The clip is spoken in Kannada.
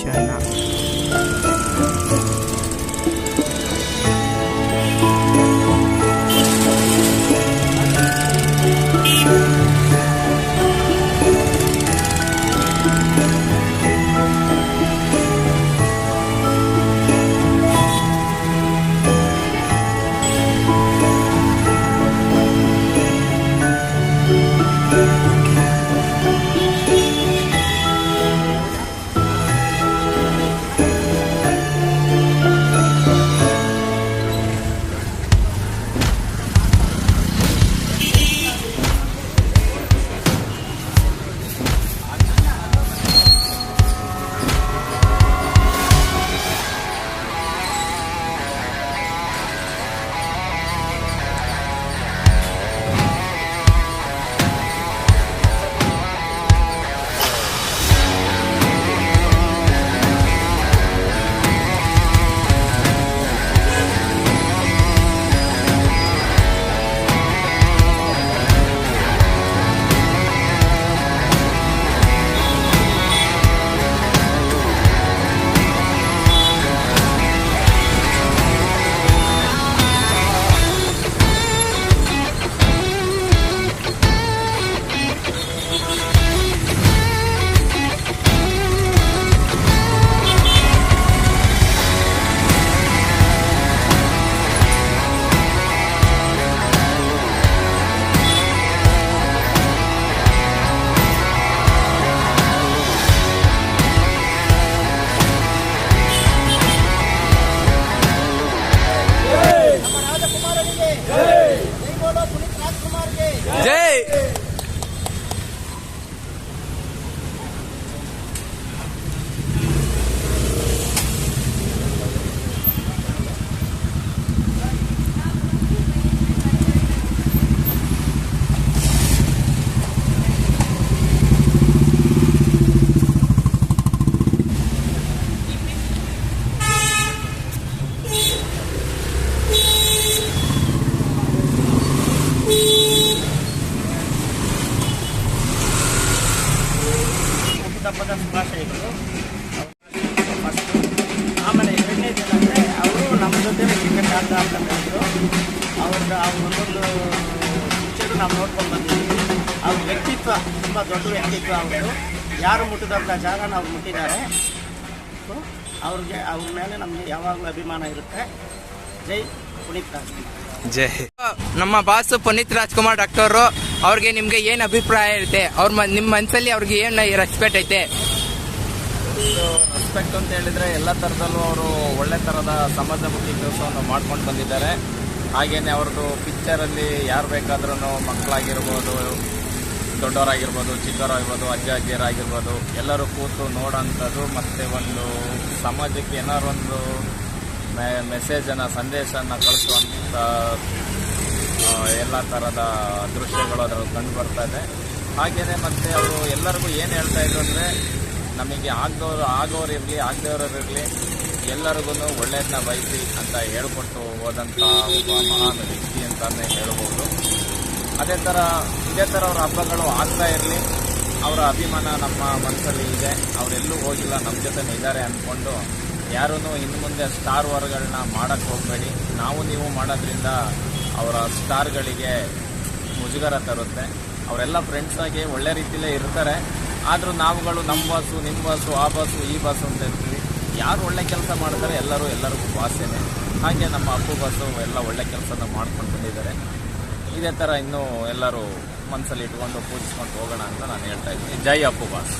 ದರ್ಶನ. ಜೈ. ಹಬ್ಬದ ಶುಭಾಶಯಗಳು. ಆಮೇಲೆ ಎರಡನೇದೇನೆಂದರೆ ಅವರು ನಮ್ಮ ಜೊತೆ ಕ್ರಿಕೆಟ್ ಆಡ್ತಾ ಬಂದರು. ಅವ್ರದ್ದು ಒಂದೊಂದು ಪಿಕ್ಚರು ನಾವು ನೋಡ್ಕೊಂಡು ಬಂದಿದ್ದೀವಿ. ಅವ್ರ ವ್ಯಕ್ತಿತ್ವ ತುಂಬ ದೊಡ್ಡ ವ್ಯಕ್ತಿತ್ವ. ಅವರು ಯಾರು ಮುಟ್ಟಿದಂಥ ಜಾಗ ನಾವು ಮುಟ್ಟಿದ್ದಾರೆ. ಸೊ ಅವ್ರ ಮೇಲೆ ನಮಗೆ ಯಾವಾಗಲೂ ಅಭಿಮಾನ ಇರುತ್ತೆ. ಜೈ ಪುನೀತ್ ರಾಜ್ಕುಮಾರ್. ಜೈ. ನಮ್ಮ ಬಾಸು ಪುನೀತ್ ರಾಜ್ಕುಮಾರ್ ಡಾಕ್ಟರು ಅವ್ರಿಗೆ ನಿಮ್ಗೆ ಏನು ಅಭಿಪ್ರಾಯ ಇರುತ್ತೆ? ನಿಮ್ಮ ಮನಸ್ಸಲ್ಲಿ ಅವ್ರಿಗೆ ಏನು ರೆಸ್ಪೆಕ್ಟ್ ಐತೆ? ರೆಸ್ಪೆಕ್ಟ್ ಅಂತ ಹೇಳಿದರೆ ಎಲ್ಲ ಥರದಲ್ಲೂ ಅವರು ಒಳ್ಳೆ ಥರದ ಸಮಾಜಮುಖಿ ಕೆಲಸವನ್ನು ಮಾಡ್ಕೊಂಡು ಬಂದಿದ್ದಾರೆ. ಹಾಗೆಯೇ ಅವ್ರದ್ದು ಪಿಕ್ಚರಲ್ಲಿ ಯಾರು ಬೇಕಾದ್ರೂ ಮಕ್ಕಳಾಗಿರ್ಬೋದು, ದೊಡ್ಡವರಾಗಿರ್ಬೋದು, ಚಿಕ್ಕವರಾಗಿರ್ಬೋದು, ಅಜ್ಜ ಅಜ್ಜಿಯರಾಗಿರ್ಬೋದು ಎಲ್ಲರೂ ಕೂತು ನೋಡೋಂಥದ್ದು ಮತ್ತು ಒಂದು ಸಮಾಜಕ್ಕೆ ಏನಾದ್ರು ಒಂದು ಮೆಸೇಜನ್ನು ಸಂದೇಶವನ್ನು ಕಳಿಸುವಂಥ ಎಲ್ಲ ಥರದ ದೃಶ್ಯಗಳು ಅದರಲ್ಲಿ ಕಂಡು ಬರ್ತಾ ಇದೆ. ಹಾಗೆಯೇ ಮತ್ತು ಅವರು ಎಲ್ಲರಿಗೂ ಏನು ಹೇಳ್ತಾ ಇದ್ರು ಅಂದರೆ ನಮಗೆ ಆಗೋರಿರಲಿ ಆಗದವರಿರಲಿ ಎಲ್ಲರಿಗೂ ಒಳ್ಳೆಯದನ್ನ ಬಯಸಿ ಅಂತ ಹೇಳ್ಕೊಟ್ಟು ಹೋದಂಥ ಒಬ್ಬ ಮಹಾನ್ ವ್ಯಕ್ತಿ ಅಂತಲೇ ಹೇಳ್ಬೋದು. ಇದೇ ಥರ ಅವ್ರ ಹಬ್ಬಗಳು ಆಗ್ತಾ ಇರಲಿ. ಅವರ ಅಭಿಮಾನ ನಮ್ಮ ಮನಸ್ಸಲ್ಲಿ ಇದೆ. ಅವರೆಲ್ಲೂ ಹೋಗಿಲ್ಲ, ನಮ್ಮ ಜೊತೆ ಇದ್ದಾರೆ ಅಂದ್ಕೊಂಡು ಯಾರೂ ಇನ್ನು ಮುಂದೆ ಸ್ಟಾರ್ ವಾರ್ಗಳನ್ನ ಮಾಡೋಕ್ಕೆ ಹೋಗಬೇಡಿ. ನೀವು ಮಾಡೋದ್ರಿಂದ ಅವರ ಸ್ಟಾರ್ಗಳಿಗೆ ಮುಜುಗರ ತರುತ್ತೆ. ಅವರೆಲ್ಲ ಫ್ರೆಂಡ್ಸಾಗಿ ಒಳ್ಳೆ ರೀತಿಯಲ್ಲೇ ಇರ್ತಾರೆ. ಆದರೂ ನಾವುಗಳು ನಮ್ಮ ಬಾಸು, ನಿಮ್ಮ ಬಾಸು, ಆ ಬಾಸು, ಈ ಬಾಸು ಅಂತ ಇರ್ತೀವಿ. ಯಾರು ಒಳ್ಳೆ ಕೆಲಸ ಮಾಡ್ತಾರೆ ಎಲ್ಲರಿಗೂ ಬಾಸೇನೆ. ಹಾಗೆ ನಮ್ಮ ಅಪ್ಪು ಬಾಸು ಎಲ್ಲ ಒಳ್ಳೆ ಕೆಲಸನ ಮಾಡ್ಕೊಂಡು ಬಂದಿದ್ದಾರೆ. ಇದೇ ಥರ ಇನ್ನೂ ಎಲ್ಲರೂ ಮನಸ್ಸಲ್ಲಿ ಇಟ್ಕೊಂಡು ಪೂಜಿಸ್ಕೊಂಡು ಹೋಗೋಣ ಅಂತ ನಾನು ಹೇಳ್ತಾ ಇದ್ದೀನಿ. ಜೈ ಅಪ್ಪು ಬಾಸ್.